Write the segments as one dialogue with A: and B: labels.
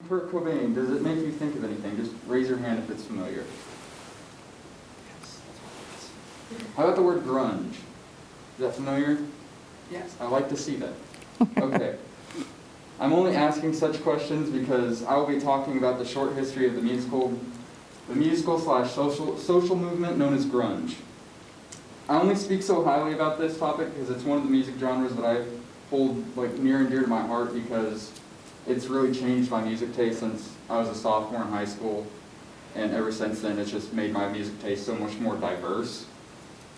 A: Kurt Cobain, does it make you think of anything? Just raise your hand if it's familiar. How about the word grunge? Is that familiar? Yes, I like to see that. Okay. I'm only asking such questions because I will be talking about the short history of the musical/social movement known as grunge. I only speak so highly about this topic because it's one of the music genres that I hold like near and dear to my heart because it's really changed my music taste since I was a sophomore in high school, and ever since then it's just made my music taste so much more diverse.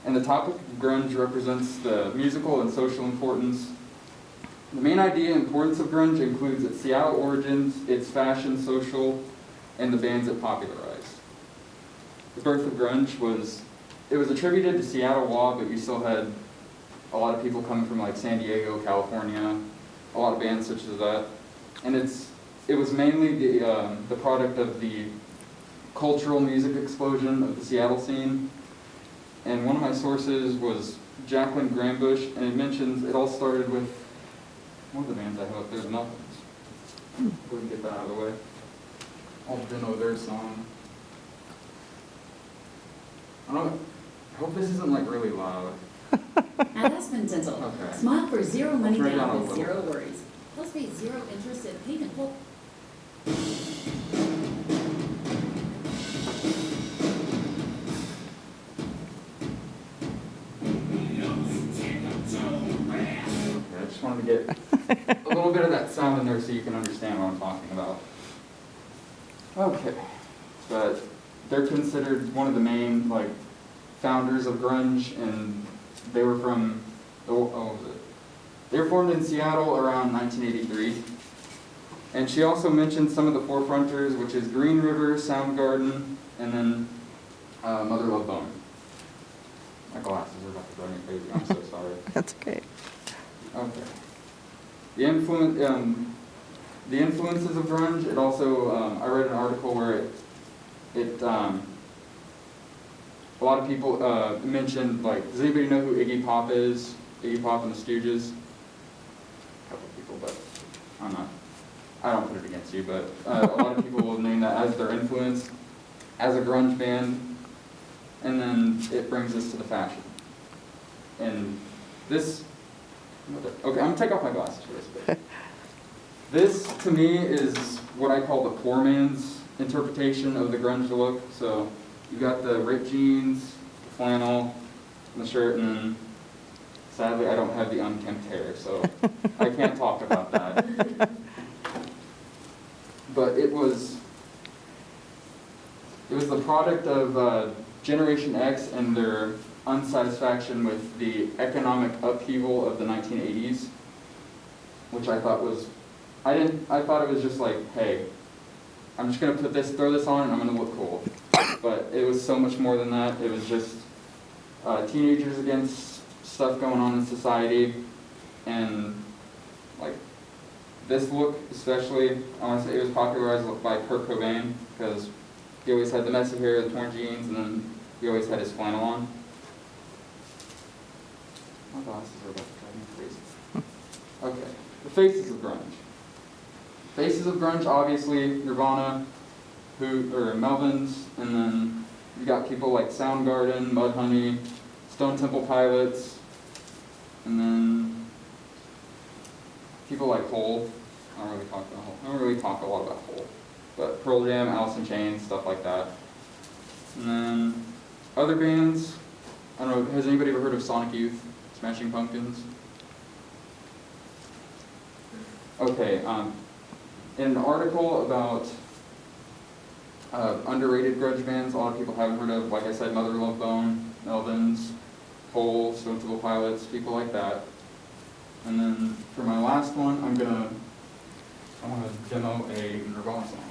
A: And the topic of grunge represents the musical and social importance. The main idea and importance of grunge includes its Seattle origins, its fashion, social, and the bands it popularized. The birth of grunge was attributed to Seattle law, but you still had a lot of people coming from like San Diego, California, a lot of bands such as that. And it was mainly the product of the cultural music explosion of the Seattle scene. And one of my sources was Jacqueline Grambush, and it mentions it all started with one of the bands I have up there, the Muffins. Go ahead and get that out of the way. I'll demo their song. I hope this isn't like really loud.
B: At Aspen Dental,
A: Okay.
B: smile for zero money
A: Turn it down a
B: down with
A: little.
B: zero worries. Plus pay zero interest in payment. Well,
A: I just wanted to get a little bit of that sound in there so you can understand what I'm talking about. Okay, but they're considered one of the main like founders of grunge, and they were from they were formed in Seattle around 1983. And she also mentioned some of the forefronters, which is Green River, Soundgarden, and then Mother Love Bone. My glasses are about to drive me crazy. I'm so sorry.
C: That's okay.
A: Okay. The influences of grunge. It also I read an article where a lot of people mentioned, like, does anybody know who Iggy Pop is? Iggy Pop and the Stooges. A couple of people, but I don't put it against you, but a lot of people will name that as their influence as a grunge band. And then it brings us to the fashion. And this, okay, I'm gonna take off my glasses for this bit. This, to me, is what I call the poor man's interpretation of the grunge look. So you got the ripped jeans, the flannel, and the shirt, and then sadly I don't have the unkempt hair, so I can't talk about that. But it was the product of Generation X and their unsatisfaction with the economic upheaval of the 1980s, which I thought was, I thought it was just like, hey, I'm just gonna throw this on and I'm gonna look cool. But it was so much more than that. It was just teenagers against stuff going on in society, and like this look especially, I want to say it was popularized by Kurt Cobain because he always had the messy hair, the torn jeans, and then he always had his flannel on. My glasses are about to drive me crazy. Okay, the faces of grunge. Faces of grunge, obviously, Nirvana, Melvins, and then you got people like Soundgarden, Mudhoney, Stone Temple Pilots, and then people like Hole. I don't really talk a lot about Hole, but Pearl Jam, Alice in Chains, stuff like that. And then other bands, I don't know, has anybody ever heard of Sonic Youth, Smashing Pumpkins? Okay, in an article about underrated grunge bands a lot of people haven't heard of, like I said, Mother Love Bone, Melvins, Hole, Stone Temple Pilots, people like that. And then for my last one, I want to demo a Nirvana song.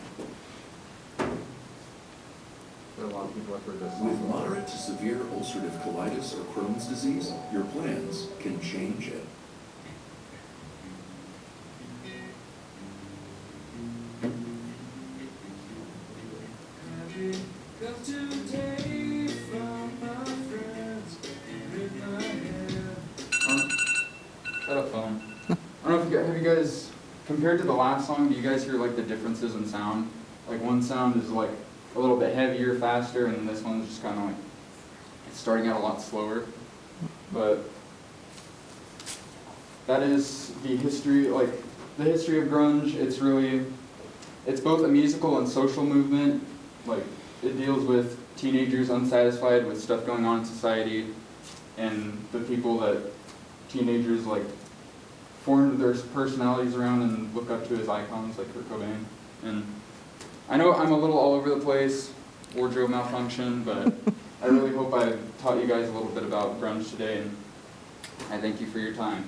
A: But a lot of people have heard this song.
D: With moderate to severe ulcerative colitis or Crohn's disease, your plans can change it.
A: Shut up, phone. I don't know if have you guys compared to the last song, do you guys hear like the differences in sound? Like one sound is like a little bit heavier, faster, and this one's just kind of like, it's starting out a lot slower. But that is the history, like the history of grunge. It's both a musical and social movement. Like it deals with teenagers unsatisfied with stuff going on in society, and the people that teenagers like formed their personalities around and look up to as icons, like Kurt Cobain. And I know I'm a little all over the place, wardrobe malfunction, but I really hope I taught you guys a little bit about grunge today, and I thank you for your time.